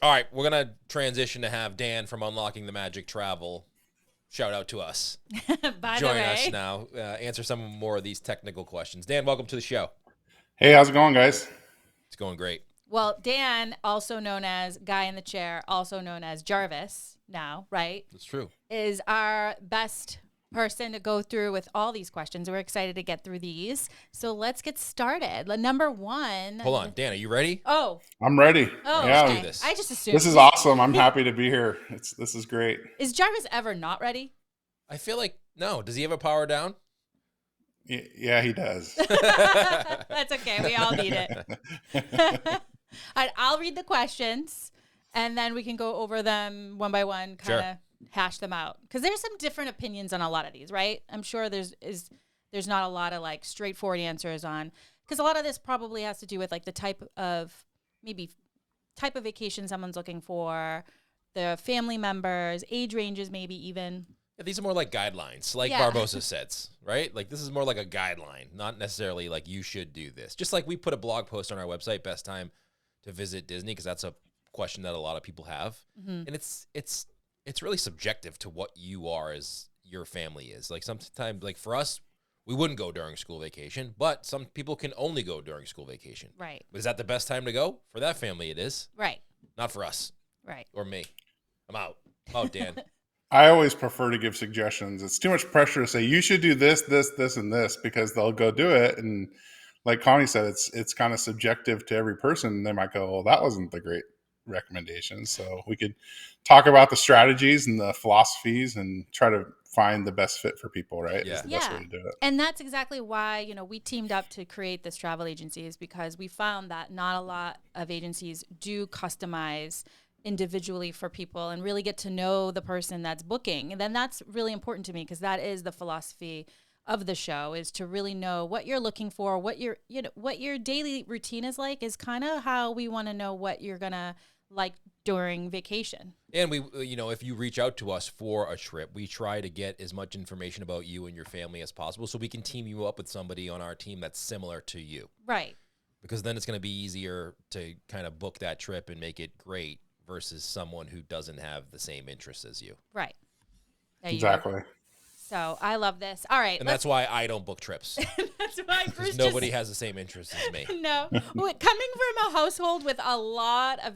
All right, we're going to transition to have Dan from Unlocking the Magic Travel shout out to us. By Join the way, us now, answer some more of these technical questions. Dan, welcome to the show. Hey, how's it going, guys? It's going great. well, Dan, also known as Guy in the Chair, also known as Jarvis now, right, That's true. is our best person to go through with all these questions. We're excited to get through these. So let's get started. Number one. Hold on, Dan, are you ready? Oh, I'm ready. yeah. Let's do this. I just assumed. This is awesome. I'm happy to be here. This is great. Is Jarvis ever not ready? I feel like, no. Does he have a power down? Yeah, he does. That's okay. We all need it. All right, I'll read the questions, and then we can go over them one by one, kind of hash them out. Because there's some different opinions on a lot of these, right? I'm sure there's not a lot of like straightforward answers on, because a lot of this probably has to do with like the type of vacation someone's looking for, the family members, age ranges, maybe even. Yeah, these are more like guidelines, like Barbosa says, right? Like this is more like a guideline, not necessarily like you should do this. Just like we put a blog post on our website, best time to visit Disney, because that's a question that a lot of people have, and it's really subjective to what you are as your family is. Like sometimes, like for us, we wouldn't go during school vacation, but some people can only go during school vacation. Right. But is that the best time to go? For that family, it is. Right. Not for us. Right. Or me. I'm out. I'm out, Dan. I always prefer to give suggestions. It's too much pressure to say you should do this, this, this, and this, because they'll go do it. And like Connie said, it's kind of subjective to every person. They might go, well, that wasn't the great recommendation. So we could talk about the strategies and the philosophies and try to find the best fit for people, right? Yeah. Is the best way to do it. And that's exactly why, we teamed up to create this travel agency, is because we found that not a lot of agencies do customize individually for people and really get to know the person that's booking. And then that's really important to me, because that is the philosophy of the show, is to really know what you're looking for, what your daily routine is like, is kind of how we want to know what you're going to like during vacation. And we, if you reach out to us for a trip, we try to get as much information about you and your family as possible, so we can team you up with somebody on our team that's similar to you. Right. Because then it's going to be easier to kind of book that trip and make it great versus someone who doesn't have the same interests as you. Right. Exactly. So I love this. All right. And that's why I don't book trips. That's why Bruce nobody has the same interests as me. No. Coming from a household with a lot of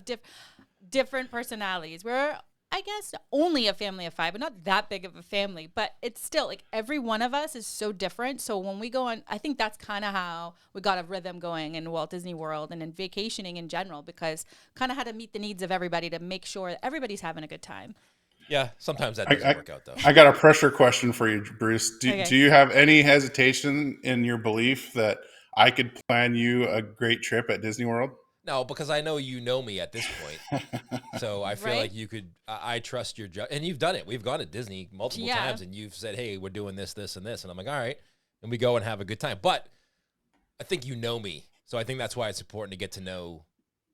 different personalities, we're, I guess, only a family of 5, but not that big of a family. But it's still like every one of us is so different. So when we go on, I think that's kind of how we got a rhythm going in Walt Disney World and in vacationing in general, because kind of had to meet the needs of everybody to make sure that everybody's having a good time. Yeah, sometimes that doesn't work out, though. I got a pressure question for you, Bruce. Do you have any hesitation in your belief that I could plan you a great trip at Disney World? No, because I know you know me at this point. So I feel like you could, I trust your judgment. And you've done it. We've gone to Disney multiple times, and you've said, hey, we're doing this, this, and this. And I'm like, all right. And we go and have a good time. But I think you know me. So I think that's why it's important to get to know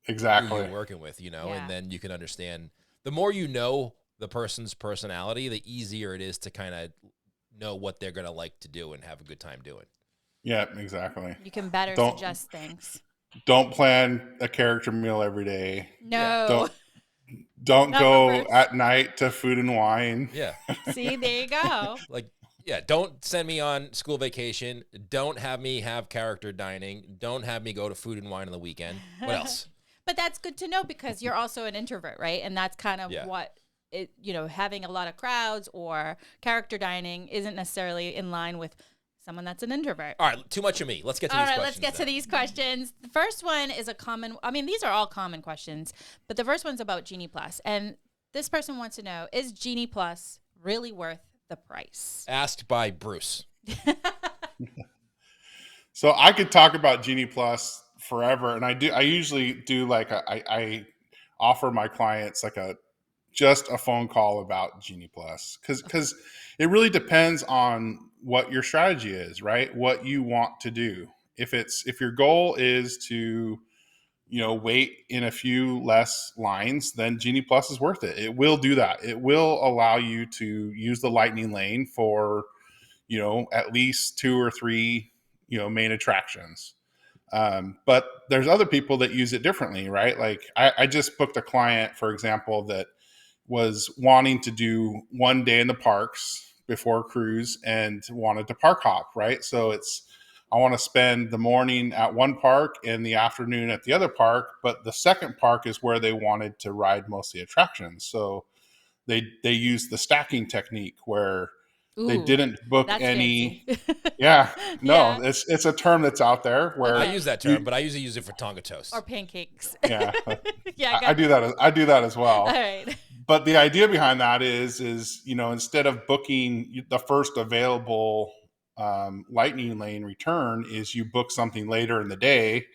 exactly who you're working with, and then you can understand. The more you know the person's personality, the easier it is to kind of know what they're going to like to do and have a good time doing. Yeah, exactly. You can better suggest things. Don't plan a character meal every day. No. Don't go at night to Food and Wine. Yeah. See, there you go. Don't send me on school vacation. Don't have me have character dining. Don't have me go to Food and Wine on the weekend. What else? But that's good to know, because you're also an introvert, right? And that's kind of what it, having a lot of crowds or character dining isn't necessarily in line with someone that's an introvert. All right, too much of me. Let's get to these questions. All right, let's get to these questions. The first one is these are all common questions, but the first one's about Genie Plus. And this person wants to know, is Genie Plus really worth the price? Asked by Bruce. So I could talk about Genie Plus forever. And I usually do I offer my clients just a phone call about Genie Plus, because it really depends on what your strategy is, right? What you want to do. If your goal is to, wait in a few less lines, then Genie Plus is worth it. It will do that. It will allow you to use the lightning lane for, at least 2 or 3, main attractions. But there's other people that use it differently, right? Like I just booked a client, for example, that was wanting to do 1 day in the parks before a cruise and wanted to park hop, right? So I want to spend the morning at one park and the afternoon at the other park, but the second park is where they wanted to ride most of the attractions. So they used the stacking technique where they Ooh, didn't book that's any. fancy. Yeah, no, Yeah. it's a term that's out there where I Okay. use that term, but I usually use it for Tonga toast. Or pancakes. yeah, Yeah, I do that. I do that as well. All right. But the idea behind that is instead of booking the first available lightning lane return, is you book something later in the day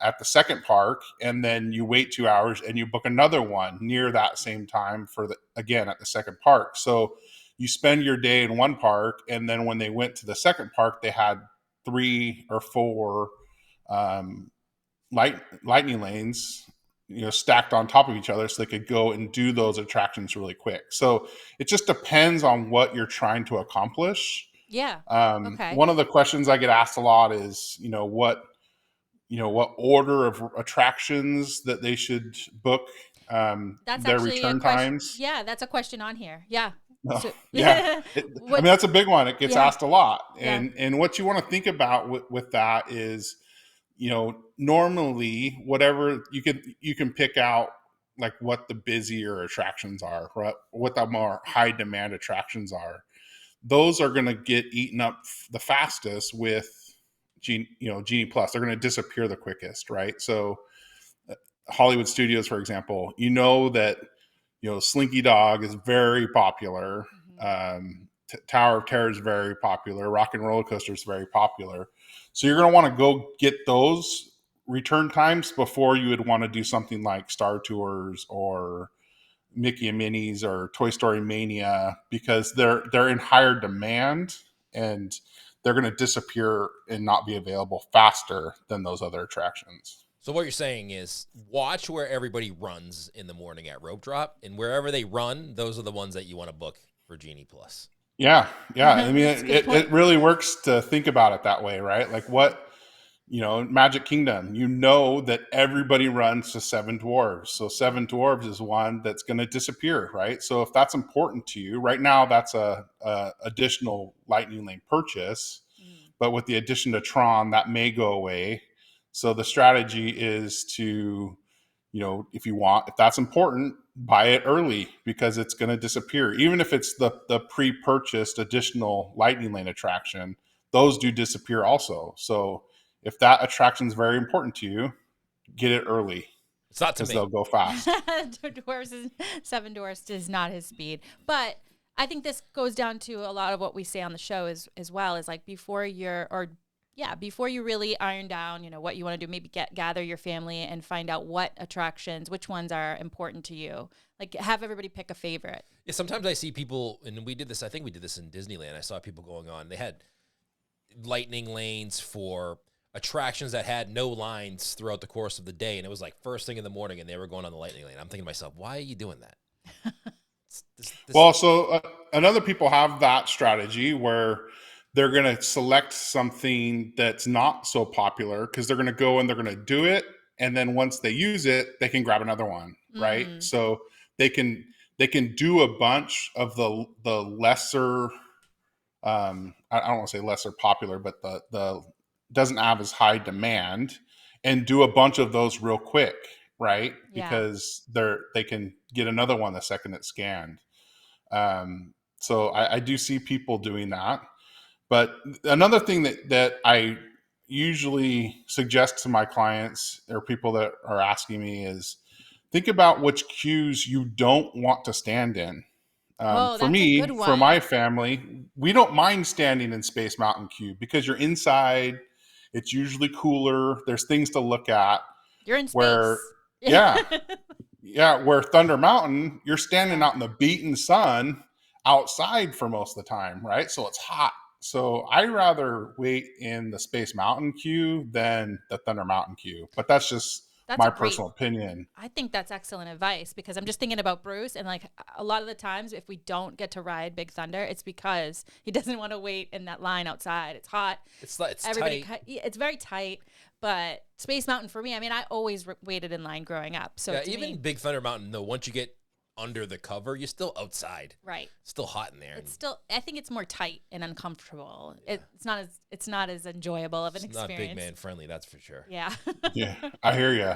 at the second park, and then you wait 2 hours and you book another one near that same time again at the second park. So you spend your day in one park, and then when they went to the second park, they had 3 or 4 um, lightning lanes, stacked on top of each other, so they could go and do those attractions really quick. So it just depends on what you're trying to accomplish. Yeah. Okay. One of the questions I get asked a lot is, what order of attractions that they should book That's their actually a return question. times. Yeah, that's a question on here. Yeah. No, So, yeah. I mean, that's a big one. It gets Yeah. asked a lot. Yeah. And what you want to think about with that is, normally whatever you can pick out, like what the busier attractions are, right? What the more high demand attractions are. Those are going to get eaten up the fastest with Genie Plus. They're going to disappear the quickest, right? So Hollywood Studios, for example, that Slinky Dog is very popular. Tower of Terror is very popular. Rock and Roller Coaster is very popular. So you're going to want to go get those return times before you would want to do something like Star Tours or Mickey and Minnie's or Toy Story Mania, because they're in higher demand and they're going to disappear and not be available faster than those other attractions. So what you're saying is watch where everybody runs in the morning at Rope Drop, and wherever they run, those are the ones that you want to book for Genie Plus. Yeah. I mean, it really works to think about it that way, right? Like Magic Kingdom, that everybody runs to Seven Dwarves. So Seven Dwarves is one that's going to disappear, right? So if that's important to you, right now that's a additional Lightning Lane purchase, but with the addition to Tron, that may go away. So the strategy is to, if that's important, buy it early because it's going to disappear. Even if it's the pre-purchased additional Lightning Lane attraction, those do disappear also. So if that attraction is very important to you, get it early. It's not to me. Because they'll go fast. Seven Dwarfs is not his speed. But I think this goes down to a lot of what we say on the show as well, is like before you really iron down, what you want to do, maybe gather your family and find out what attractions, which ones are important to you. Like have everybody pick a favorite. Yeah, sometimes I see people, and we did this, I think we did this in Disneyland. I saw people going on. They had lightning lanes for attractions that had no lines throughout the course of the day, and it was like first thing in the morning, and they were going on the lightning lane. I'm thinking to myself, why are you doing that? And other people have that strategy where they're going to select something that's not so popular because they're going to go and they're going to do it, and then once they use it, they can grab another one, right? So they can do a bunch of the lesser, I don't want to say lesser popular, but the doesn't have as high demand, and do a bunch of those real quick, right? Yeah. Because they can get another one the second it's scanned. So I do see people doing that. But another thing that I usually suggest to my clients or people that are asking me is think about which queues you don't want to stand in. For me, for my family, we don't mind standing in Space Mountain queue because you're inside. It's usually cooler. There's things to look at. You're in space. Where Thunder Mountain, you're standing out in the beaten sun outside for most of the time, right? So it's hot. So I rather wait in the Space Mountain queue than the Thunder Mountain queue. But that's just my personal opinion. I think that's excellent advice because I'm just thinking about Bruce, and like a lot of the times if we don't get to ride Big Thunder, it's because he doesn't want to wait in that line outside. It's hot. It's tight. It's very tight. but Space Mountain for me, I mean, I always waited in line growing up. So Yeah, to even me, Big Thunder Mountain, though, once you get under the cover, you're still outside. right. It's still hot in there. It's still, I think it's more tight and uncomfortable. Yeah. It's not as enjoyable of an experience. Not big man friendly, that's for sure. Yeah. Yeah, I hear you.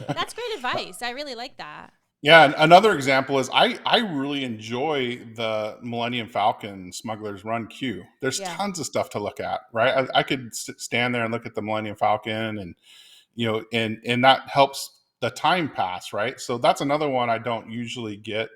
That's great advice. I really like that. Yeah, and another example is I really enjoy the Millennium Falcon Smuggler's Run queue. There's tons of stuff to look at, right? I could stand there and look at the Millennium Falcon, and and that helps the time pass, right? So that's another one I don't usually get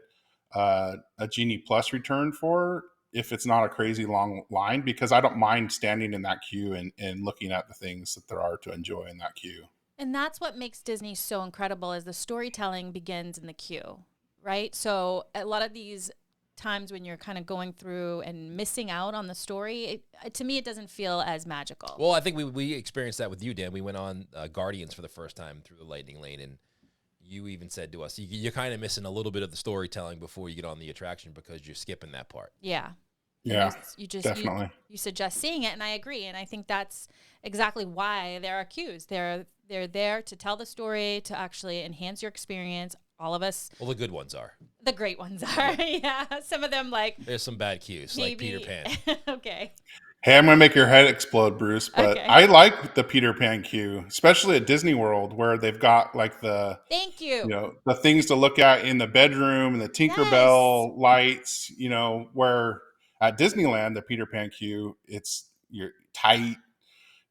a Genie Plus return for if it's not a crazy long line, because I don't mind standing in that queue and looking at the things that there are to enjoy in that queue. And that's what makes Disney so incredible, is the storytelling begins in the queue, right? So a lot of these times when you're kind of going through and missing out on the story, to me, it doesn't feel as magical. Well, I think we experienced that with you, Dan. We went on Guardians for the first time through the Lightning Lane, and you even said to us, you're kind of missing a little bit of the storytelling before you get on the attraction because you're skipping that part. Yeah. Yeah, you just definitely. You suggest seeing it, and I agree. And I think that's exactly why there are queues. They're there to tell the story, to actually enhance your experience. All of us. Well, the good ones are. The great ones are. Yeah. Some of them, like, there's some bad queues, like Peter Pan. Okay. Hey, I'm going to make your head explode, Bruce, but I like the Peter Pan queue, especially at Disney World, where they've got like the thank you, the things to look at in the bedroom and the Tinkerbell lights, where at Disneyland, the Peter Pan queue, you're tight,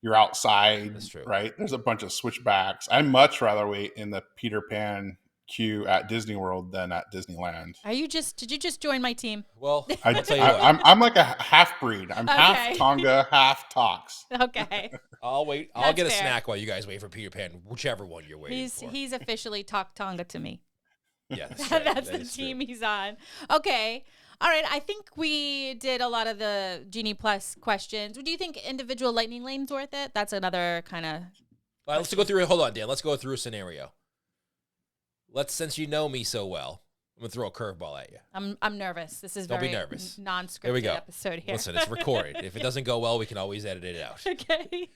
you're outside. That's true. Right? There's a bunch of switchbacks. I much rather wait in the Peter Pan queue at Disney World than at Disneyland. Did you just join my team? Well, I'll tell you what. I'm like a half breed. I'm half Tonga, half Tox. Okay. I'll wait. I'll get a snack while you guys wait for Peter Pan, whichever one you're waiting for. He's officially Tonga to me. Yeah, that's right. That's the team he's on. Okay. All right. I think we did a lot of the Genie Plus questions. Do you think individual Lightning Lane's worth it? That's another kind of. All right, let's go through. Hold on, Dan. Let's go through a scenario. Since you know me so well, I'm gonna throw a curveball at you. I'm nervous. This is Don't very be nervous. non-scripted episode here. Listen, it's recorded. If it doesn't go well, we can always edit it out. Okay.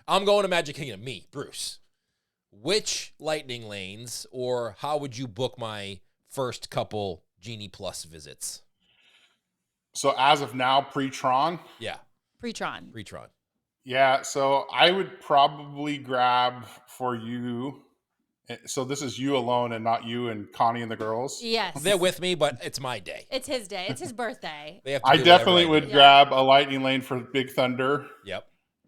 I'm going to Magic Kingdom. Me, Bruce. Which Lightning Lanes, or how would you book my first couple Genie Plus visits? So as of now, pre-Tron? Yeah. Pre-Tron. Yeah, so I would probably grab for you. So this is you alone and not you and Connie and the girls? Yes. They're with me, but it's my day. It's his day. It's his birthday. I definitely would grab a Lightning Lane for Big Thunder. Yep.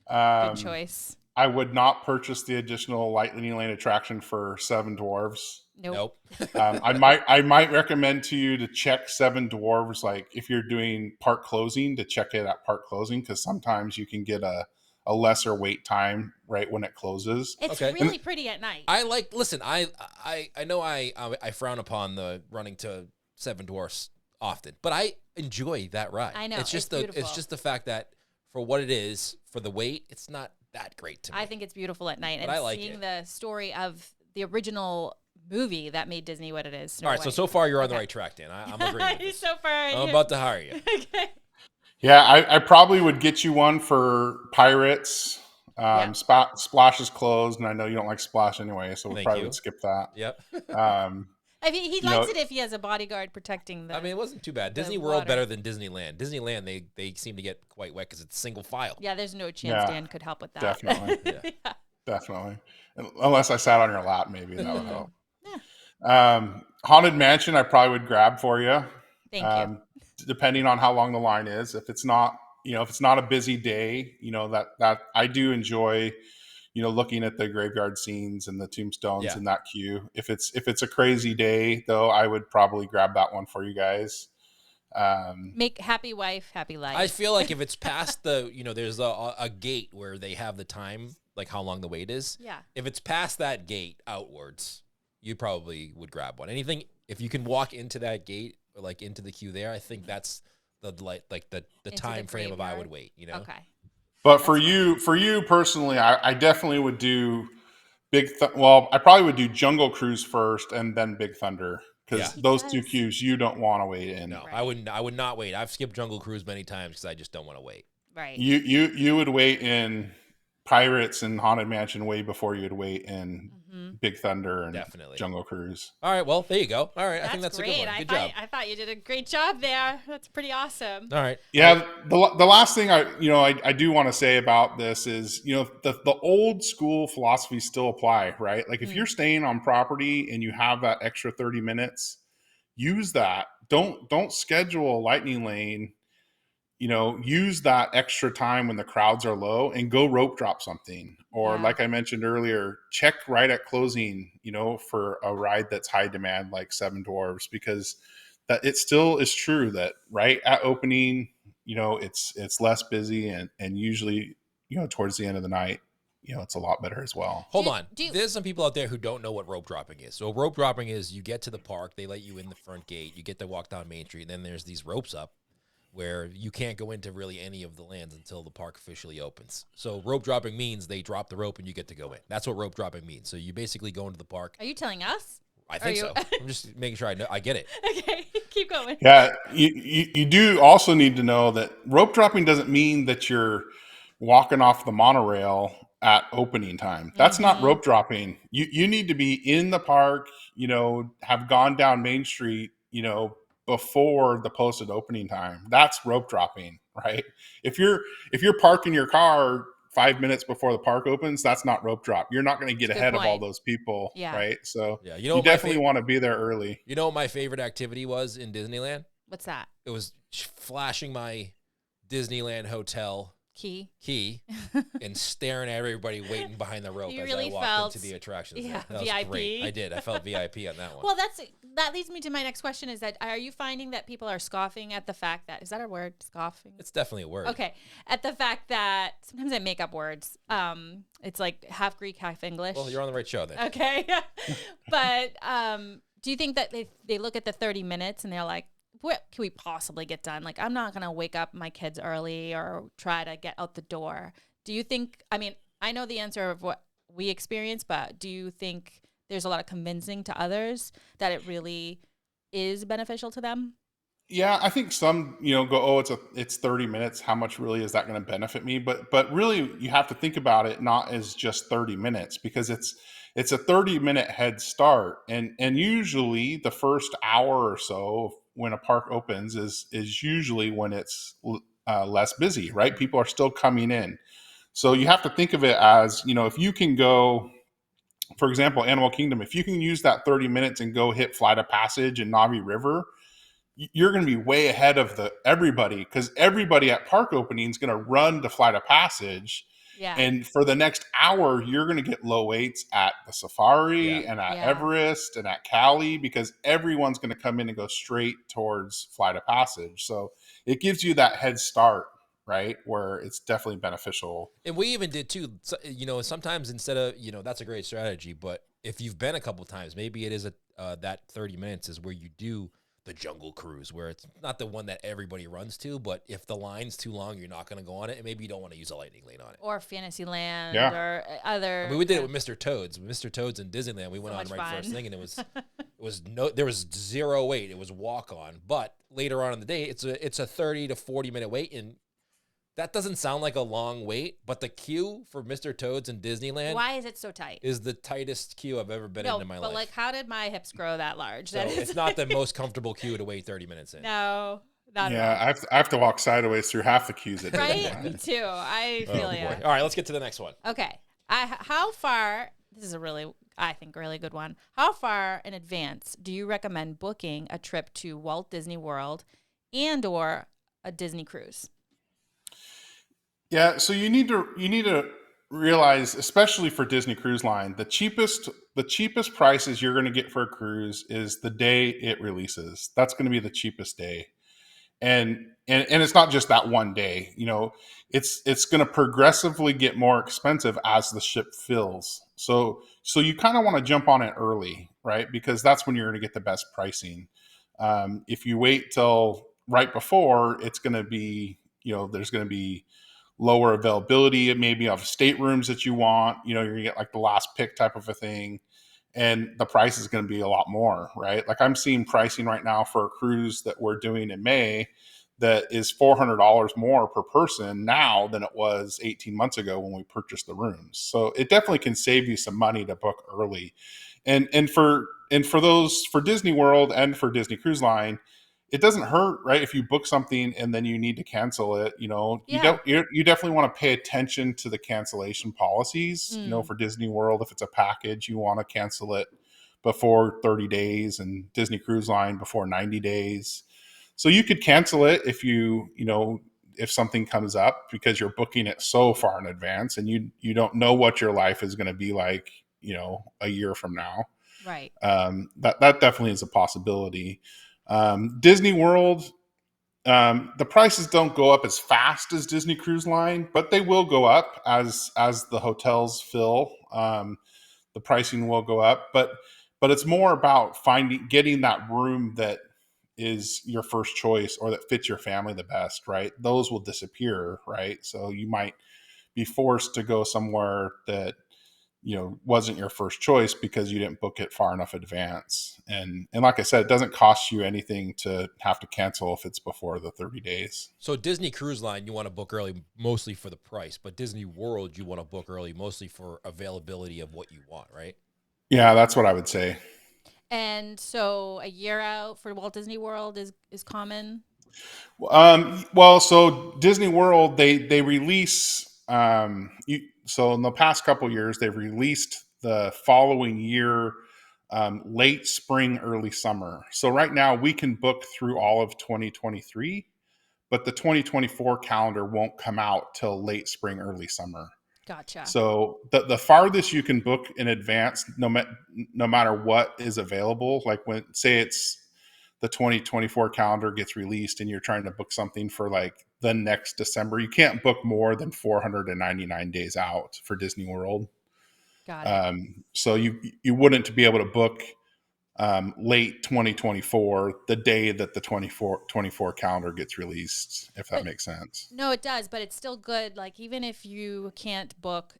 Good choice. I would not purchase the additional Lightning Lane attraction for Seven Dwarves. Nope. I might recommend to you to check Seven Dwarves, like if you're doing park closing, to check it at park closing, because sometimes you can get a lesser wait time right when it closes. It's really pretty at night. I know I frown upon the running to Seven Dwarfs often, but I enjoy that ride. I know. It's just the fact that for what it is, for the wait, it's not that great to me. I think it's beautiful at night, but and I like seeing the story of the original movie that made Disney what it is. All right, so far you're on the right track, Dan. I'm agreeing with this. So far, I'm about to hire you. Okay. Yeah, I probably would get you one for Pirates. Splash is closed, and I know you don't like Splash anyway, so we probably would skip that. Yep. I mean, he likes it if he has a bodyguard protecting the. I mean, it wasn't too bad. Disney World better than Disneyland. Disneyland, they seem to get quite wet because it's single file. Yeah, there's no chance Dan could help with that. Definitely. Definitely. Unless I sat on your lap, maybe that would help. Haunted Mansion, I probably would grab for you. Thank you. Depending on how long the line is. If it's not a busy day, that I do enjoy, looking at the graveyard scenes and the tombstones in that queue. If it's a crazy day, though, I would probably grab that one for you guys. Make happy wife, happy life. I feel like if it's past the, there's a gate where they have the time, like how long the wait is. Yeah. If it's past that gate outwards, you probably would grab one. Anything, if you can walk into that gate or like into the queue there, I think that's the time frame of I would wait, Okay. But for you personally, I definitely would do I probably would do Jungle Cruise first and then Big Thunder, because those two queues you don't want to wait in. No, right. I would not wait. I've skipped Jungle Cruise many times because I just don't want to wait. Right. You would wait in Pirates and Haunted Mansion way before you'd wait in Big Thunder and Definitely. Jungle Cruise. All right, well, there you go. All right, I think that's great. a good one. Good job. I thought you did a great job there. That's pretty awesome. All right. Yeah, the last thing I do want to say about this is, the old school philosophies still apply, right? Like if you're staying on property and you have that extra 30 minutes, use that. Don't schedule a lightning lane. Use that extra time when the crowds are low and go rope drop something. Or like I mentioned earlier, check right at closing, for a ride that's high demand like Seven Dwarfs, because that it still is true that right at opening, it's less busy and usually, towards the end of the night, it's a lot better as well. Hold on. There's some people out there who don't know what rope dropping is. So rope dropping is you get to the park, they let you in the front gate, you get to walk down Main Street, and then there's these ropes up where you can't go into really any of the lands until the park officially opens. So rope dropping means they drop the rope and you get to go in. That's what rope dropping means. So you basically go into the park. Are you telling us? I think so. I'm just making sure I get it. Okay, keep going. Yeah, you do also need to know that rope dropping doesn't mean that you're walking off the monorail at opening time. That's not rope dropping. You need to be in the park, have gone down Main Street, before the posted opening time. That's rope dropping, right? If you're parking your car 5 minutes before the park opens, that's not rope drop. You're not going to get ahead of all those people, right? So you definitely want to be there early. You know what my favorite activity was in Disneyland? What's that? It was flashing my Disneyland hotel key and staring at everybody waiting behind the rope as I walked into the attractions. Yeah, that was VIP. Great. I did. I felt VIP on that one. Well, that leads me to my next question is that are you finding that people are scoffing at the fact that, is that a word, scoffing? It's definitely a word. Okay. At the fact that sometimes I make up words. It's like half Greek, half English. Well, you're on the right show then. Okay. But do you think that they look at the 30 minutes and they're like, what can we possibly get done? Like, I'm not going to wake up my kids early or try to get out the door. Do you think, I know the answer of what we experience, but do you think there's a lot of convincing to others that it really is beneficial to them? Yeah, I think some, go, it's 30 minutes. How much really is that going to benefit me? But really you have to think about it not as just 30 minutes, because it's a 30-minute head start. And usually the first hour or so when a park opens is usually when it's less busy, right? People are still coming in. So you have to think of it as, if you can go, for example, Animal Kingdom, if you can use that 30 minutes and go hit Flight of Passage and Navi River, you're going to be way ahead of everybody, because everybody at park opening is going to run to Flight of Passage. Yeah. And for the next hour, you're going to get low waits at the Safari and at Everest and at Cali, because everyone's going to come in and go straight towards Flight of Passage. So it gives you that head start, right, where it's definitely beneficial. And we even did too, sometimes instead of, that's a great strategy, but if you've been a couple times, maybe it is that 30 minutes is where you do the Jungle Cruise, where it's not the one that everybody runs to, but if the line's too long, you're not going to go on it, and maybe you don't want to use a lightning lane on it. Or Fantasyland or other. We did it with Mr. Toads. Mr. Toads in Disneyland, we went on right first thing, and there was zero wait. It was walk on, but later on in the day, it's a 30 to 40 minute wait, and that doesn't sound like a long wait, but the queue for Mr. Toads in Disneyland, why is it so tight? Is the tightest queue I've ever been in my life. But like, how did my hips grow that large? So it's not the most comfortable queue to wait 30 minutes in. No, not at all. I have to walk sideways through half the queues at right? Me too. I feel you. All right, let's get to the next one. Okay. How far, this is a really, I think, really good one. How far in advance do you recommend booking a trip to Walt Disney World and or a Disney cruise? Yeah, so you need to realize, especially for Disney Cruise Line, the cheapest prices you're going to get for a cruise is the day it releases. That's going to be the cheapest day, and it's not just that one day. It's going to progressively get more expensive as the ship fills. So you kind of want to jump on it early, right? Because that's when you're going to get the best pricing. If you wait till right before, it's going to be, there's going to be lower availability. It may be of staterooms that you want, you're gonna get like the last pick type of a thing. And the price is going to be a lot more, right? Like I'm seeing pricing right now for a cruise that we're doing in May that is $400 more per person now than it was 18 months ago when we purchased the rooms. So it definitely can save you some money to book early. And for those, for Disney World and for Disney Cruise Line, it doesn't hurt, right? If you book something and then you need to cancel it, you definitely want to pay attention to the cancellation policies. For Disney World, if it's a package, you want to cancel it before 30 days, and Disney Cruise Line before 90 days. So you could cancel it if if something comes up, because you're booking it so far in advance and you don't know what your life is going to be like, a year from now. Right. That definitely is a possibility. Disney World, the prices don't go up as fast as Disney Cruise Line, but they will go up as the hotels fill. The pricing will go up, but it's more about getting that room that is your first choice or that fits your family the best, right? Those will disappear, right? So you might be forced to go somewhere that wasn't your first choice because you didn't book it far enough advance. And like I said, it doesn't cost you anything to have to cancel if it's before the 30 days. So Disney Cruise Line, you want to book early mostly for the price, but Disney World, you want to book early mostly for availability of what you want, right? Yeah, that's what I would say. And so a year out for Walt Disney World is common. Well, so Disney World, they release, so in the past couple years, they've released the following year, late spring, early summer. So right now we can book through all of 2023, but the 2024 calendar won't come out till late spring, early summer. Gotcha. So the farthest you can book in advance, no matter what is available, like when, say it's the 2024 calendar gets released and you're trying to book something for like the next December, you can't book more than 499 days out for Disney World. Got it. So you wouldn't be able to book late 2024, the day that the 24 calendar gets released, if that makes sense. No, it does, but it's still good. Like, even if you can't book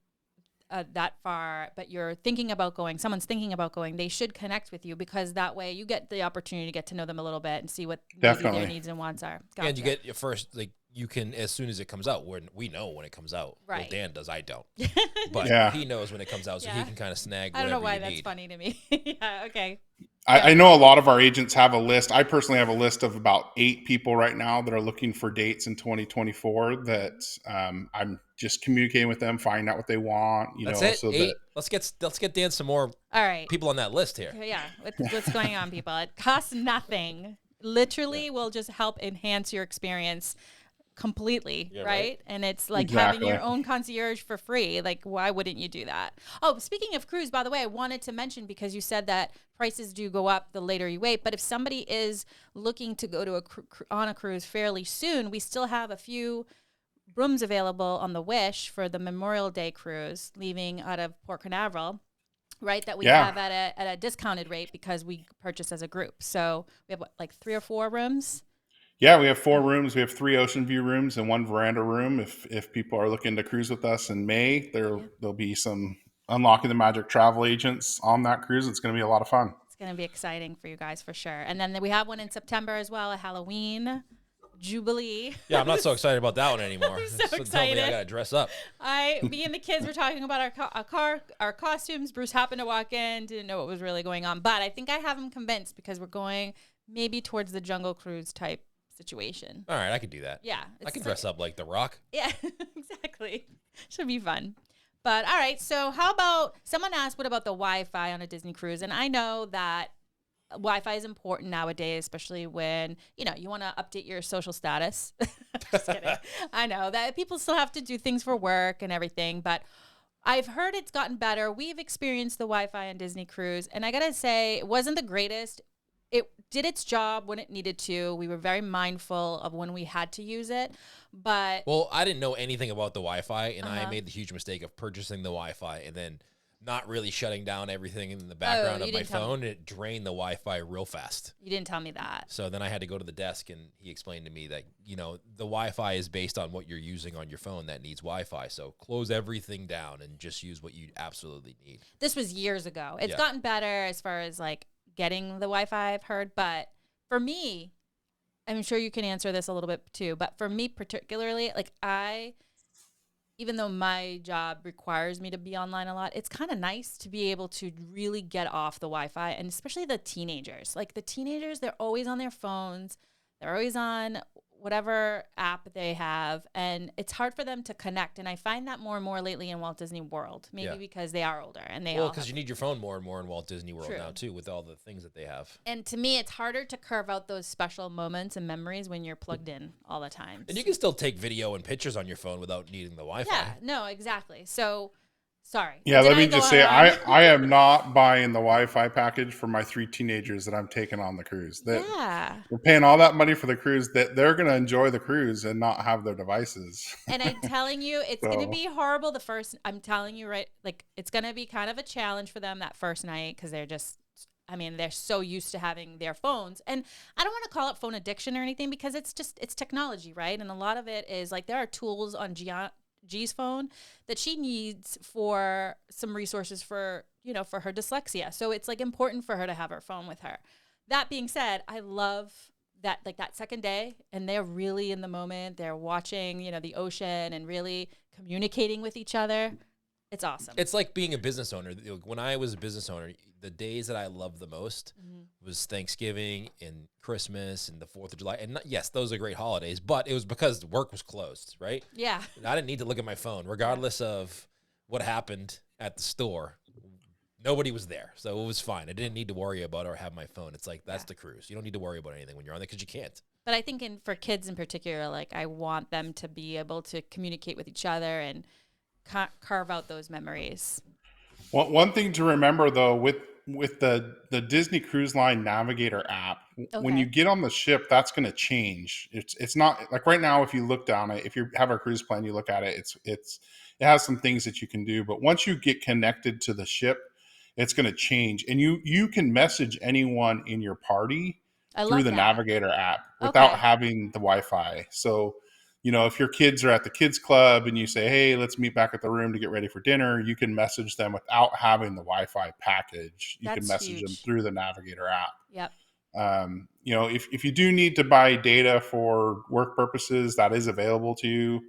that far, but you're thinking about going, someone's thinking about going, they should connect with you, because that way you get the opportunity to get to know them a little bit and see what maybe their needs and wants are. Gotcha. And you get your first, like, you can, as soon as it comes out, we know when it comes out. Right. Well, Dan does, I don't. But he knows when it comes out, so he can kind of snag whatever you need. I don't know why that's funny to me. Yeah, okay. I know a lot of our agents have a list. I personally have a list of about 8 people right now that are looking for dates in 2024 that I'm just communicating with them, finding out what they want. That's it. So 8. Let's get Dan some more people on that list here. Yeah. What's going on, people? It costs nothing. Literally will just help enhance your experience completely, right? And it's like having your own concierge for free. Like, why wouldn't you do that? Oh, speaking of cruise, by the way, I wanted to mention, because you said that prices do go up the later you wait, but if somebody is looking to go to on a cruise fairly soon, we still have a few rooms available on the Wish for the Memorial Day cruise leaving out of Port Canaveral, right? That we have at a discounted rate because we purchased as a group. So we have like 3 or 4 rooms. Yeah, we have 4 rooms. We have 3 ocean view rooms and 1 veranda room. If people are looking to cruise with us in May, there'll be some Unlocking the Magic travel agents on that cruise. It's going to be a lot of fun. It's going to be exciting for you guys for sure. And then we have one in September as well, a Halloween Jubilee. Yeah, I'm not so excited about that one anymore. I'm so excited. Tell me I got to dress up. Me and the kids were talking about our costumes. Bruce happened to walk in, didn't know what was really going on, but I think I have him convinced because we're going maybe towards the Jungle Cruise type situation. All right, I could do that. Yeah. I can dress up like The Rock. Yeah, exactly. Should be fun. But all right, so how about, someone asked, what about the Wi-Fi on a Disney cruise? And I know that Wi-Fi is important nowadays, especially when, you want to update your social status. Just kidding. I know that people still have to do things for work and everything, but I've heard it's gotten better. We've experienced the Wi-Fi on Disney Cruise, and I got to say, it wasn't the greatest. It did its job when it needed to. We were very mindful of when we had to use it, but... Well, I didn't know anything about the Wi-Fi, and I made the huge mistake of purchasing the Wi-Fi and then not really shutting down everything in the background of my phone, and it drained the Wi-Fi real fast. You didn't tell me that. So then I had to go to the desk, and he explained to me that, the Wi-Fi is based on what you're using on your phone that needs Wi-Fi. So close everything down and just use what you absolutely need. This was years ago. It's gotten better as far as, like, getting the Wi-Fi, I've heard, but for me, I'm sure you can answer this a little bit too, but for me particularly, like even though my job requires me to be online a lot, it's kind of nice to be able to really get off the Wi-Fi, and especially the teenagers. Like the teenagers, they're always on their phones. They're always on whatever app they have, and it's hard for them to connect. And I find that more and more lately in Walt Disney World, maybe because they are older and because you need your phone more and more in Walt Disney World now too, with all the things that they have. And to me, it's harder to carve out those special moments and memories when you're plugged in all the time. And you can still take video and pictures on your phone without needing the Wi-Fi. Yeah, no, exactly. So, sorry. Yeah, let me just say, I am not buying the Wi-Fi package for my 3 teenagers that I'm taking on the cruise. We're paying all that money for the cruise, that they're going to enjoy the cruise and not have their devices. And I'm telling you, it's going to be horrible I'm telling you, right? Like, it's going to be kind of a challenge for them that first night because they're so used to having their phones. And I don't want to call it phone addiction or anything because it's technology, right? And a lot of it is like there are tools on G's phone that she needs for some resources for her dyslexia. So it's like important for her to have her phone with her. That being said, I love that, like that second day, and they're really in the moment. They're watching, the ocean and really communicating with each other. It's awesome. It's like being a business owner. When I was a business owner, the days that I loved the most was Thanksgiving and Christmas and the 4th of July. And yes, those are great holidays, but it was because work was closed, right? Yeah. And I didn't need to look at my phone, regardless of what happened at the store. Nobody was there, so it was fine. I didn't need to worry about or have my phone. It's like, that's the cruise. You don't need to worry about anything when you're on there because you can't. But I think for kids in particular, like I want them to be able to communicate with each other and carve out those memories. Well, one thing to remember though, with the Disney Cruise Line Navigator app, when you get on the ship, that's going to change. It's not like right now. If you look down it, if you have a cruise plan, you look at it. It has some things that you can do, but once you get connected to the ship, it's going to change, and you can message anyone in your party through the Navigator app without having the Wi-Fi. So, if your kids are at the kids club and you say, hey, let's meet back at the room to get ready for dinner, you can message them without having the Wi-Fi package. You can message them through the Navigator app. Yep. If you do need to buy data for work purposes, that is available to you.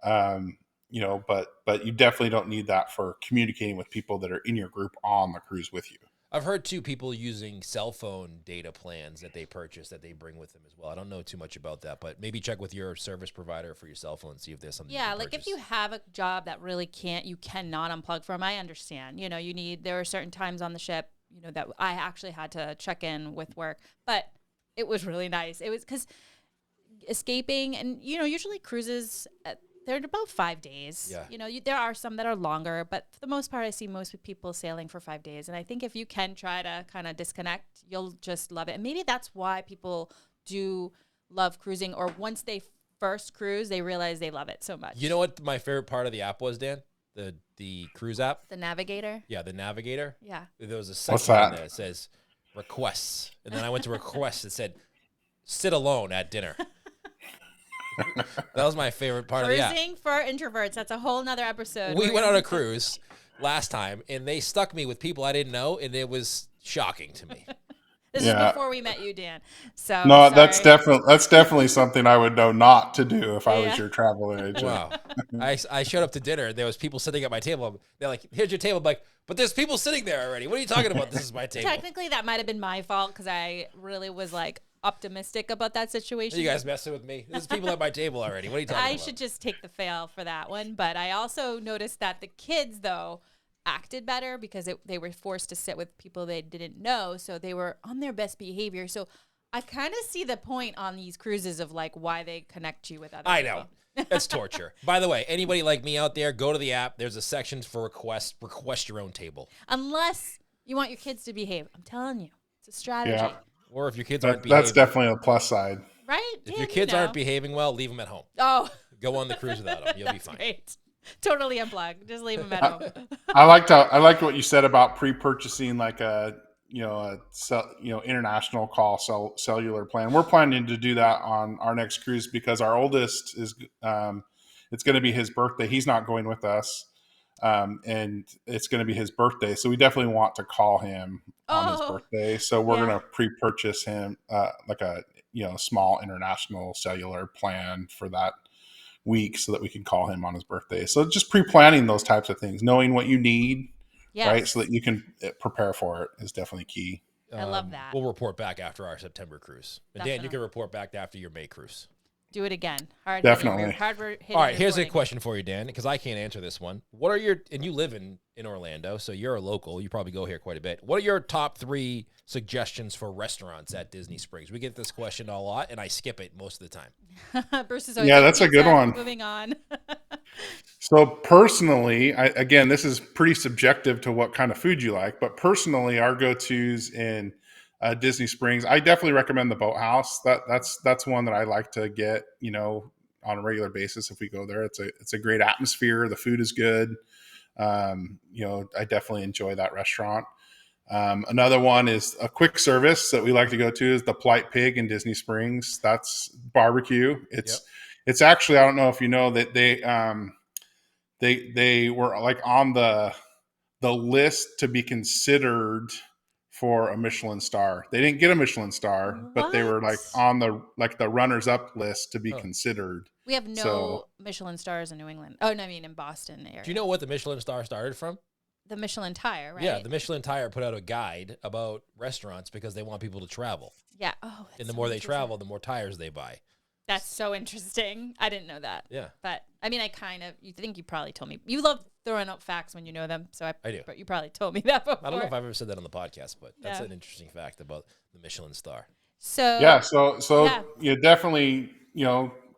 But you definitely don't need that for communicating with people that are in your group on the cruise with you. I've heard too people using cell phone data plans that they purchase that they bring with them as well. I don't know too much about that, but maybe check with your service provider for your cell phone and see if there's something. Yeah, like if you have a job that really you cannot unplug from. I understand. There are certain times on the ship, that I actually had to check in with work, but it was really nice. It was because escaping, and usually cruises. They're about 5 days. Yeah. There are some that are longer, but for the most part, I see most people sailing for 5 days. And I think if you can try to kind of disconnect, you'll just love it. And maybe that's why people do love cruising, or once they first cruise, they realize they love it so much. You know what my favorite part of the app was, Dan? The cruise app? The Navigator? Yeah, the Navigator. Yeah. There was a section in there that says requests. And then I went to requests. It said, sit alone at dinner. That was my favorite part of the app. Cruising for introverts. That's a whole nother episode. We went on a cruise last time, and they stuck me with people I didn't know, and it was shocking to me. This is before we met you, Dan. So no, sorry. that's definitely something I would know not to do if I was your travel agent. Wow. I showed up to dinner, and there was people sitting at my table. They're like, here's your table. I'm like, but there's people sitting there already. What are you talking about? This is my table. Technically, that might have been my fault because I really was like optimistic about that situation. You guys messing with me? There's people at my table already. What are you talking about? I should just take the fail for that one. But I also noticed that the kids, though, acted better because they were forced to sit with people they didn't know. So they were on their best behavior. So I kind of see the point on these cruises of like why they connect you with other people. I know. That's torture. By the way, anybody like me out there, go to the app. There's a section for request. Request your own table. Unless you want your kids to behave. I'm telling you. It's a strategy. Yeah. Or if your kids aren't behaving. That's definitely a plus side. Right? If your kids aren't behaving well, leave them at home. Oh. Go on the cruise without them. You'll be fine. Great. Totally unplugged. Just leave them at home. I liked what you said about pre-purchasing like a international call cellular plan. We're planning to do that on our next cruise because our oldest is it's going to be his birthday. He's not going with us. and it's going to be his birthday. So we definitely want to call him on his birthday. So we're going to pre-purchase him like a small international cellular plan for that week so that we can call him on his birthday. So just pre-planning those types of things, knowing what you need, right, so that you can prepare for it is definitely key. I love that. We'll report back after our September cruise. And Dan, you can report back after your May cruise. Do it again. Definitely. All right, here's a question for you, Dan, because I can't answer this one. What are and you live in Orlando, so you're a local. You probably go here quite a bit. What are your top 3 suggestions for restaurants at Disney Springs? We get this question a lot, and I skip it most of the time. Bruce is always that's a good one. Moving on. So personally, again, this is pretty subjective to what kind of food you like, but personally, our go-tos in Disney Springs, I definitely recommend the Boathouse. That's one that I like to get, on a regular basis if we go there. It's a great atmosphere. The food is good. I definitely enjoy that restaurant. Another one is a quick service that we like to go to is the Polite Pig in Disney Springs. That's barbecue. It's actually, I don't know if you know that they were like on the list to be considered for a Michelin star. They didn't get a Michelin star, but they were like on the runners up list to be considered. We have no Michelin stars in New England. Oh, no, I mean in Boston area. Do you know what the Michelin star started from? The Michelin tire, right? Yeah, the Michelin tire put out a guide about restaurants because they want people to travel. Yeah. Oh, and the more they travel, the more tires they buy. That's so interesting. I didn't know that. Yeah. But I mean, you think you probably told me. You love throwing out facts when you know them. So I do. But you probably told me that before. I don't know if I've ever said that on the podcast, but that's an interesting fact about the Michelin star. So you definitely,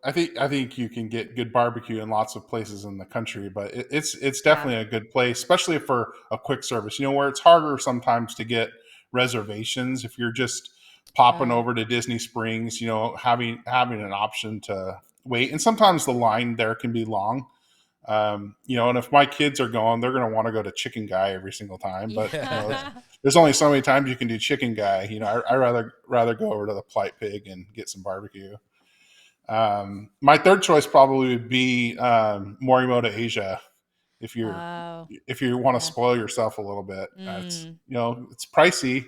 I think you can get good barbecue in lots of places in the country, but it's definitely a good place, especially for a quick service, where it's harder sometimes to get reservations if you're just popping over to Disney Springs, having an option to wait. And sometimes the line there can be long. And if my kids are going, they're going to want to go to Chicken Guy every single time. But there's only so many times you can do Chicken Guy. I rather go over to the Polite Pig and get some barbecue. My third choice probably would be Morimoto Asia. If you want to spoil yourself a little bit, it's pricey,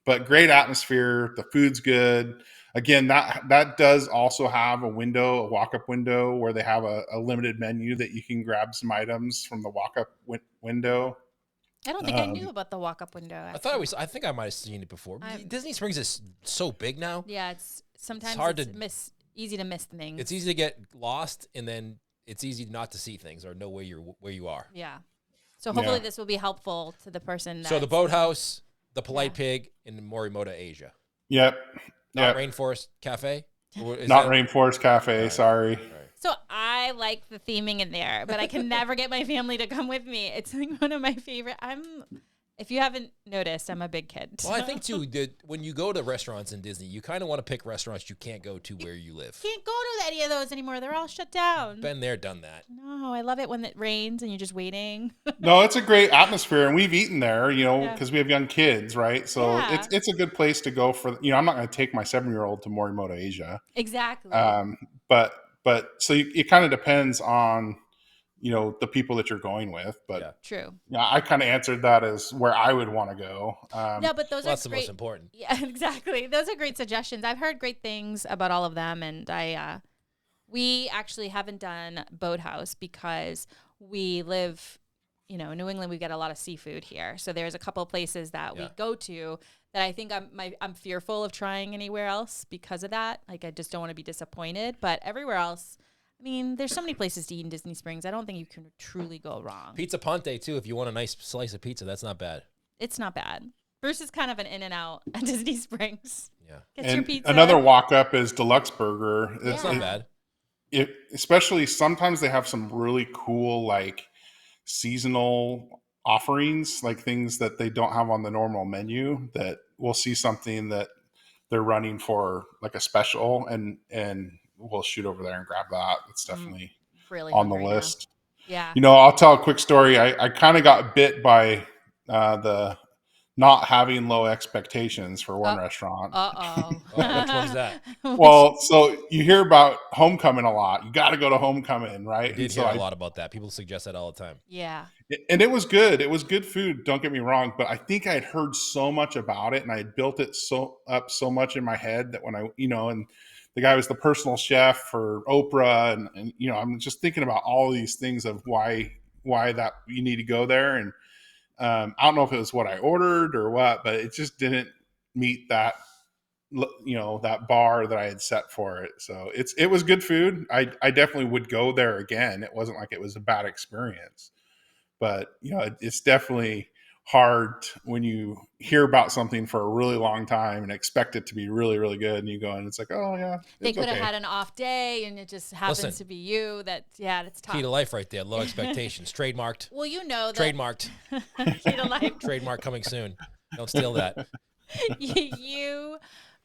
but great atmosphere. The food's good. Again, that does also have a walk-up window where they have a limited menu that you can grab some items from the walk-up window. I don't think I knew about the walk-up window. Actually. I think I might have seen it before. Disney Springs is so big now. Yeah, it's hard to miss. Easy to miss things. It's easy to get lost, and then it's easy not to see things or know where you are. Yeah. So hopefully this will be helpful to the person. So the Boathouse, the Polite Pig, and Morimoto Asia. Yep. Not Rainforest Cafe? Not Rainforest Cafe, sorry. Right. So I like the theming in there, but I can never get my family to come with me. It's like one of my favorite. If you haven't noticed, I'm a big kid. Well, I think, too, that when you go to restaurants in Disney, you kind of want to pick restaurants you can't go to where you live. Can't go to any of those anymore. They're all shut down. Been there, done that. No, I love it when it rains and you're just waiting. No, it's a great atmosphere, and we've eaten there, because we have young kids, right? So it's a good place to go for, I'm not going to take my 7-year-old to Morimoto Asia. Exactly. But so it kind of depends on, the people that you're going with, but true. Yeah, I kind of answered that as where I would want to go. No, but that's the most important. Yeah, exactly. Those are great suggestions. I've heard great things about all of them, and we actually haven't done Boathouse because we live, in New England. We get a lot of seafood here, so there's a couple of places that we go to that I think I'm fearful of trying anywhere else because of that. Like I just don't want to be disappointed, but everywhere else. I mean, there's so many places to eat in Disney Springs. I don't think you can truly go wrong. Pizza Ponte, too. If you want a nice slice of pizza, that's not bad. It's not bad. Bruce is kind of an in and out at Disney Springs. Yeah. Gets your pizza. Another walk-up is Deluxe Burger. It's not bad. Especially sometimes they have some really cool, like, seasonal offerings, like things that they don't have on the normal menu that we'll see something that they're running for, like, a special, and we'll shoot over there and grab that. It's definitely really on the list. Now. Yeah. I'll tell a quick story. I kind of got bit by the not having low expectations for one restaurant. Uh-oh. Which one's that? Well, so you hear about Homecoming a lot. You got to go to Homecoming, right? I did hear a lot about that. People suggest that all the time. Yeah. And it was good. It was good food. Don't get me wrong, but I think I had heard so much about it, and I had built it so much in my head that when and the guy was the personal chef for Oprah, and I'm just thinking about all these things of why that you need to go there, and I don't know if it was what I ordered or what, but it just didn't meet that that bar that I had set for it. So it was good food. I definitely would go there again. It wasn't like it was a bad experience. But it's definitely hard when you hear about something for a really long time and expect it to be really, really good, and you go and it's like, oh yeah, they could have had an off day, and it just happens to be you. That's tough. Key to life, right there. Low expectations, trademarked. Well, that trademarked. Key to life. Trademark coming soon. Don't steal that. You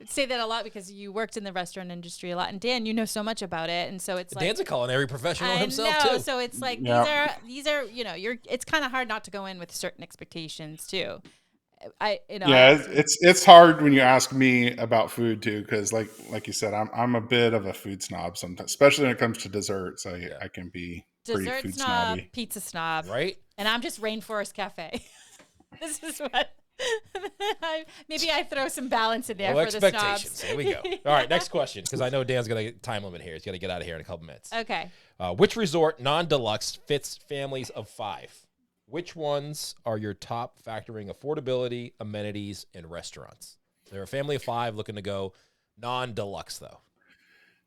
say that a lot because you worked in the restaurant industry a lot, and Dan, you know so much about it, and so it's like Dan's a culinary professional himself too. So it's like these are it's kind of hard not to go in with certain expectations too. It's hard when you ask me about food too, because like you said, I'm a bit of a food snob sometimes, especially when it comes to desserts. I can be dessert pretty food snob, snobby. pizza snob, right? And I'm just Rainforest Cafe. This is what. Maybe I throw some balance in there for the snobs. Here we go. All right, next question, because I know Dan's got a time limit here. He's got to get out of here in a couple minutes. Okay. Which resort, non-deluxe, fits families of 5? Which ones are your top factoring affordability, amenities, and restaurants? They're a family of 5 looking to go non-deluxe, though.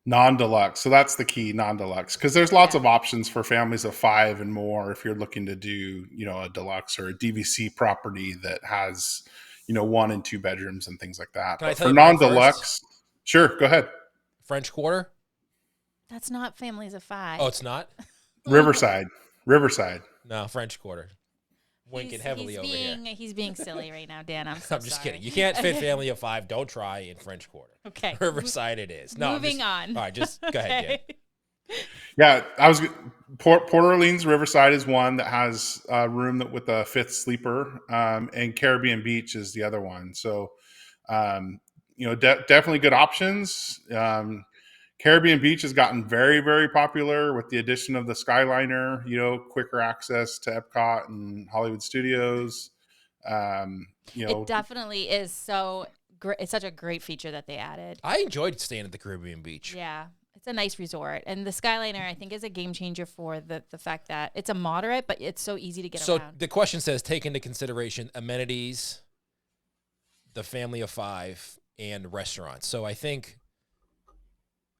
Non-deluxe. So that's the key, non-deluxe, because there's lots of options for families of 5 and more if you're looking to do, a deluxe or a DVC property that has, 1 and 2 bedrooms and things like that. Can I tell for you mine non-deluxe, first? Sure, go ahead. French Quarter? That's not families of 5. Oh, it's not? Riverside. No, French Quarter. Winking heavily over here. He's being silly right now, Dan. I'm just sorry. kidding. You can't fit family of 5. Don't try in French Quarter. Okay. Riverside it is. No, Moving on. All right, just go ahead, Dan. Yeah, Port Orleans Riverside is one that has a room with a 5th sleeper, and Caribbean Beach is the other one. So, definitely good options. Caribbean Beach has gotten very, very popular with the addition of the Skyliner, quicker access to Epcot and Hollywood Studios. It definitely is so great. It's such a great feature that they added. I enjoyed staying at the Caribbean Beach. Yeah, it's a nice resort. And the Skyliner, I think, is a game changer for the fact that it's a moderate, but it's so easy to get around. So the question says, take into consideration amenities, the family of 5, and restaurants. So I think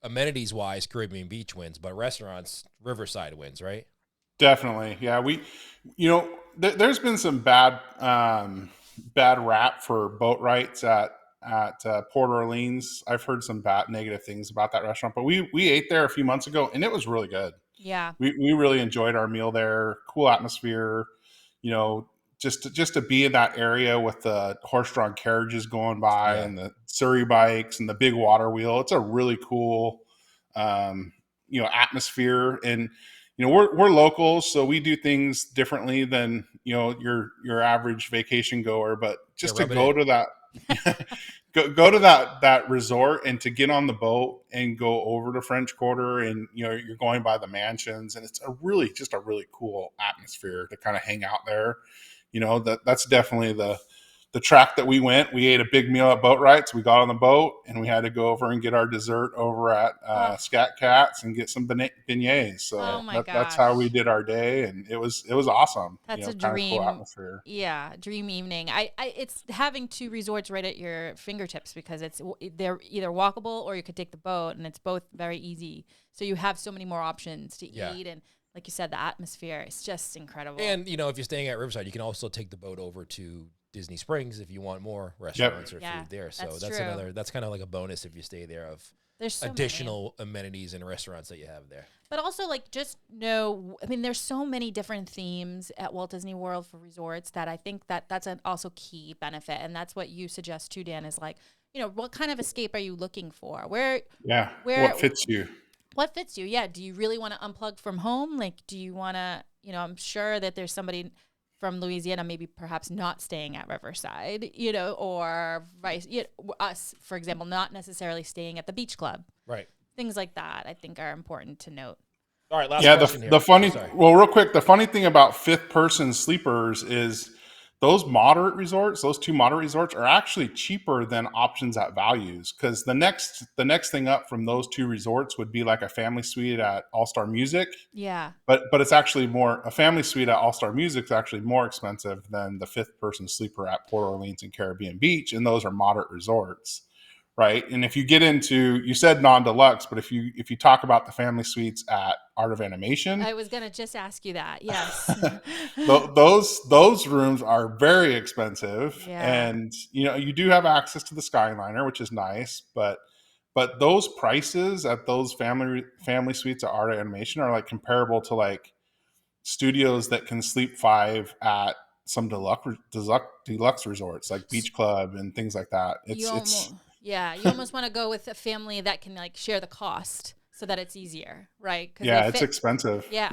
amenities-wise, Caribbean Beach wins, but restaurants, Riverside wins, right? Definitely, yeah. There's been some bad rap for boat rights at Port Orleans. I've heard some bad negative things about that restaurant, but we ate there a few months ago, and it was really good. Yeah, we really enjoyed our meal there. Cool atmosphere, just to be in that area with the horse-drawn carriages going by and the Surrey bikes and the big water wheel. It's a really cool, atmosphere. And, we're locals, so we do things differently than, your average vacation goer. But just to go to that, go to that resort and to get on the boat and go over to French Quarter, and, you're going by the mansions, and it's just a really cool atmosphere to kind of hang out there. That's definitely the track that we went. We ate a big meal at Boat Rights. We got on the boat, and we had to go over and get our dessert over at Scat Cats and get some beignets. So that's how we did our day, and it was awesome. That's a dream. Cool atmosphere. Yeah, dream evening. It's having 2 resorts right at your fingertips, because they're either walkable or you could take the boat, and it's both very easy. So you have so many more options to eat, and like you said, the atmosphere is just incredible. And, if you're staying at Riverside, you can also take the boat over to Disney Springs if you want more restaurants or food there. So that's kind of like a bonus if you stay there of there's so additional amenities and restaurants that you have there. But also, there's so many different themes at Walt Disney World for resorts that I think that's an also key benefit. And that's what you suggest too, Dan, is what kind of escape are you looking for? What fits you? What fits you? Yeah. Do you really want to unplug from home? Do you want to, I'm sure that there's somebody from Louisiana, maybe perhaps not staying at Riverside, or us, for example, not necessarily staying at the beach club. Right. Things like that, I think, are important to note. All right, last Yeah, question here. the funny Sorry. well, real quick, the funny thing about fifth person sleepers is those moderate resorts, those two moderate resorts are actually cheaper than options at values, because the next thing up from those two resorts would be like a family suite at All Star Music. Yeah. But it's actually more, a family suite at All Star Music is actually more expensive than the fifth person sleeper at Port Orleans and Caribbean Beach, and those are moderate resorts, right? And if you get into, you said non-deluxe, but if you talk about the family suites at Art of Animation, I was gonna just ask you that. Yes. those rooms are very expensive, Yeah. and you do have access to the Skyliner, which is nice, but those prices at those family suites at Art of Animation are like comparable to like studios that can sleep five at some deluxe resorts like Beach Club and things like that. You almost want to go with a family that can like share the cost so that it's easier, right? Because yeah, it's expensive. Yeah,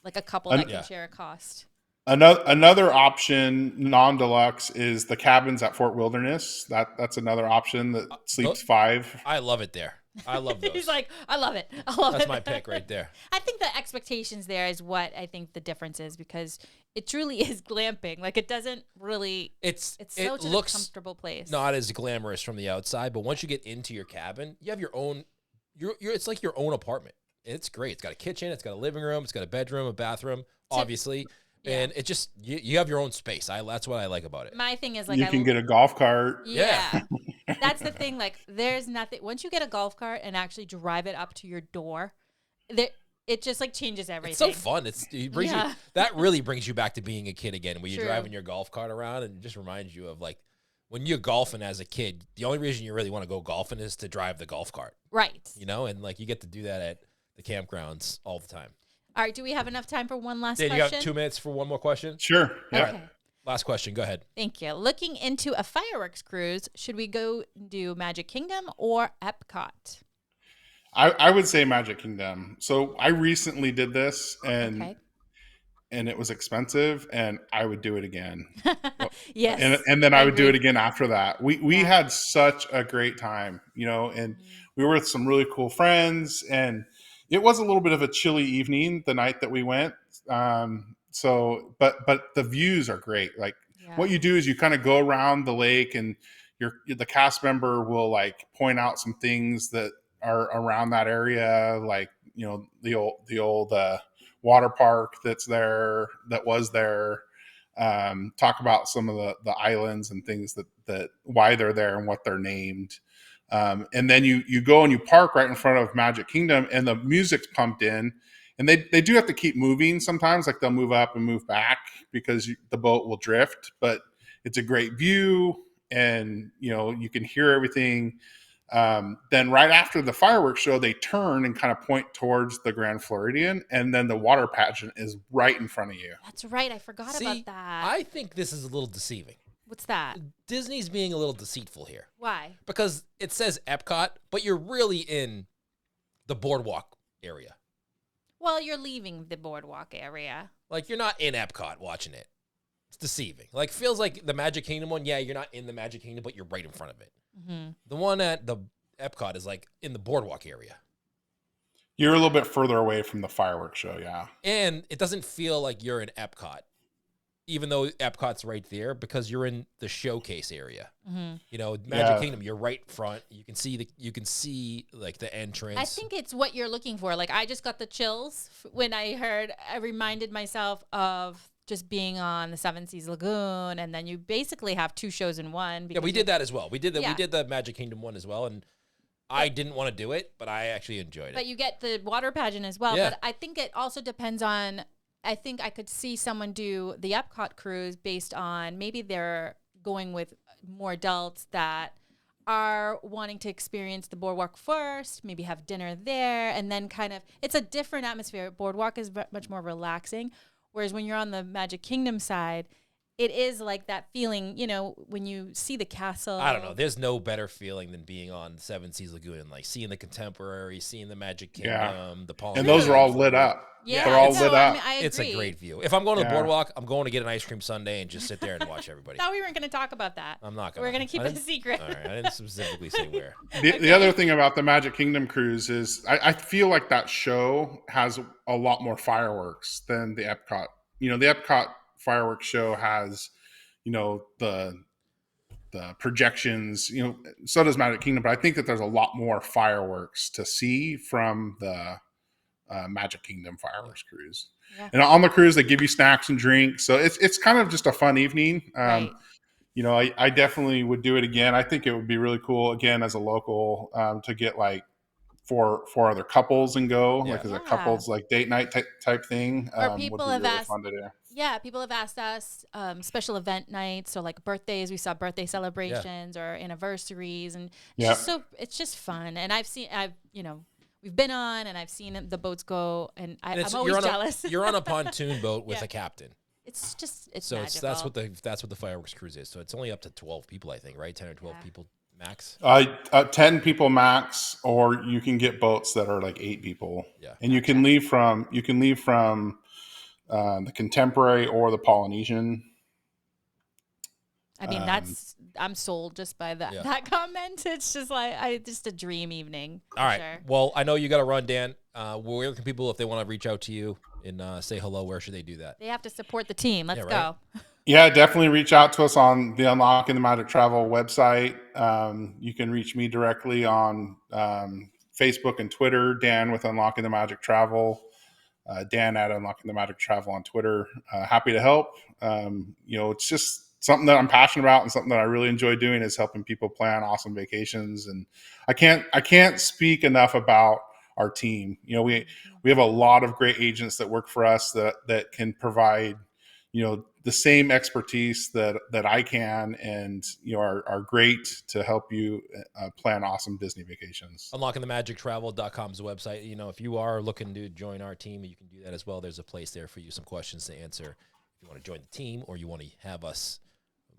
like a couple that can share a cost. Another option, non-deluxe, is the cabins at Fort Wilderness. That's another option that sleeps five. I love it there. I love those. He's like, I love it. I love it. That's my pick right there. I think the expectations there is what I think the difference is, because it truly is glamping. Like, it doesn't really. It's such a comfortable place. Not as glamorous from the outside, but once you get into your cabin, you have your own. It's like your own apartment. It's great. It's got a kitchen. It's got a living room. It's got a bedroom, a bathroom, obviously. Yeah. And it just you have your own space. That's what I like about it. My thing is like you can get a golf cart. Yeah. That's the thing. Like, there's nothing. Once you get a golf cart and actually drive it up to your door, it just like changes everything. It's so fun. It brings you. That really brings you back to being a kid again. When you're driving your golf cart around, and it just reminds you of like when you're golfing as a kid. The only reason you really want to go golfing is to drive the golf cart, right? And like you get to do that at the campgrounds all the time. All right, do we have enough time for one last question? You got 2 minutes for one more question? Sure. Yeah. Okay. Last question. Go ahead. Thank you. Looking into a fireworks cruise, should we go do Magic Kingdom or Epcot? I would say Magic Kingdom. So I recently did this, and it was expensive, and I would do it again. Yes. And then I would do it again after that. We had such a great time, and we were with some really cool friends, and it was a little bit of a chilly evening the night that we went. But the views are great. Like what you do is you kind of go around the lake, and the cast member will like point out some things that are around that area, like the old water park that was there. Talk about some of the islands and things that why they're there and what they're named. And then you go and you park right in front of Magic Kingdom, and the music's pumped in, and they do have to keep moving sometimes. Like they'll move up and move back because the boat will drift, but it's a great view, and you can hear everything. Then right after the fireworks show, they turn and kind of point towards the Grand Floridian, and then the water pageant is right in front of you. That's right. I forgot about that. I think this is a little deceiving. What's that? Disney's being a little deceitful here. Why? Because it says Epcot, but you're really in the boardwalk area. Well, you're leaving the boardwalk area. Like, you're not in Epcot watching it. It's deceiving. Like, feels like the Magic Kingdom one, you're not in the Magic Kingdom, but you're right in front of it. Mm-hmm. The one at the Epcot is, like, in the boardwalk area. You're a little bit further away from the fireworks show, yeah. And it doesn't feel like you're in Epcot, even though Epcot's right there, because you're in the showcase area. Mm-hmm. Magic Kingdom, you're right front. You can see like the entrance. I think it's what you're looking for. Like, I just got the chills when I reminded myself of just being on the Seven Seas Lagoon, and then you basically have two shows in one. Yeah, we did that as well. We did the Magic Kingdom one as well, and I didn't want to do it, but I actually enjoyed it. But you get the water pageant as well. Yeah. But I think it also depends on. I think I could see someone do the Epcot cruise based on maybe they're going with more adults that are wanting to experience the boardwalk first, maybe have dinner there, and then kind of, it's a different atmosphere. Boardwalk is much more relaxing, whereas when you're on the Magic Kingdom side, it is like that feeling, you know, when you see the castle. I don't know. There's no better feeling than being on Seven Seas Lagoon, like seeing the Contemporary, seeing the Magic Kingdom, the Polynesian. And those are all lit up. Yeah, they're all lit up. I mean, I It's a agree. great view. If I'm going to the boardwalk, I'm going to get an ice cream sundae and just sit there and watch everybody. Thought we weren't going to talk about that. I'm not going. We're going to keep it a secret. All right, I didn't specifically say where. The other thing about the Magic Kingdom cruise is I feel like that show has a lot more fireworks than the Epcot. You know, the Epcot fireworks show has, you know, the projections, you know, so does Magic Kingdom, but I think that there's a lot more fireworks to see from the Magic Kingdom fireworks cruise. Yeah. And on the cruise, they give you snacks and drinks. So it's kind of just a fun evening. Right. You know, I definitely would do it again. I think it would be really cool, again, as a local, to get like four other couples and go, like as a couples like date night type thing. Or people would have be really asked, fun to do. Yeah, people have asked us special event nights, so like birthdays. We saw birthday celebrations or anniversaries, and it's just fun. And you know, we've been on, and I've seen the boats go, and I'm always jealous. You're on a pontoon boat with a captain. It's so magical. that's what the fireworks cruise is. So it's only up to 12 people, I think, right? 10 or 12 people max. 10 people max, or you can get boats that are like 8 people. Yeah, and you can leave from the Contemporary or the Polynesian. I mean, I'm sold just by that comment. It's just like just a dream evening. All right. Sure. Well, I know you got to run, Dan. Where can people, if they want to reach out to you and say hello, where should they do that? They have to support the team. Let's go. Yeah, definitely reach out to us on the Unlocking the Magic Travel website. You can reach me directly on Facebook and Twitter, Dan with Unlocking the Magic Travel. Dan at Unlocking the Magic Travel on Twitter. Happy to help. You know, it's just something that I'm passionate about, and something that I really enjoy doing is helping people plan awesome vacations. And I can't speak enough about our team. You know, we have a lot of great agents that work for us that can provide, you know, the same expertise that I can, and, you know, are great to help you plan awesome Disney vacations. UnlockingTheMagicTravel.com is the website. You know, if you are looking to join our team, you can do that as well. There's a place there for you, some questions to answer. If you want to join the team, or you want to have us,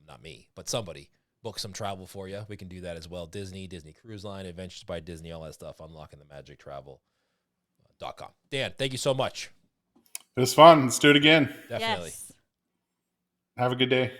not me, but somebody, book some travel for you, we can do that as well. Disney Cruise Line, Adventures by Disney, all that stuff. UnlockingTheMagicTravel.com. Dan, thank you so much. It was fun. Let's do it again. Definitely. Yes. Have a good day.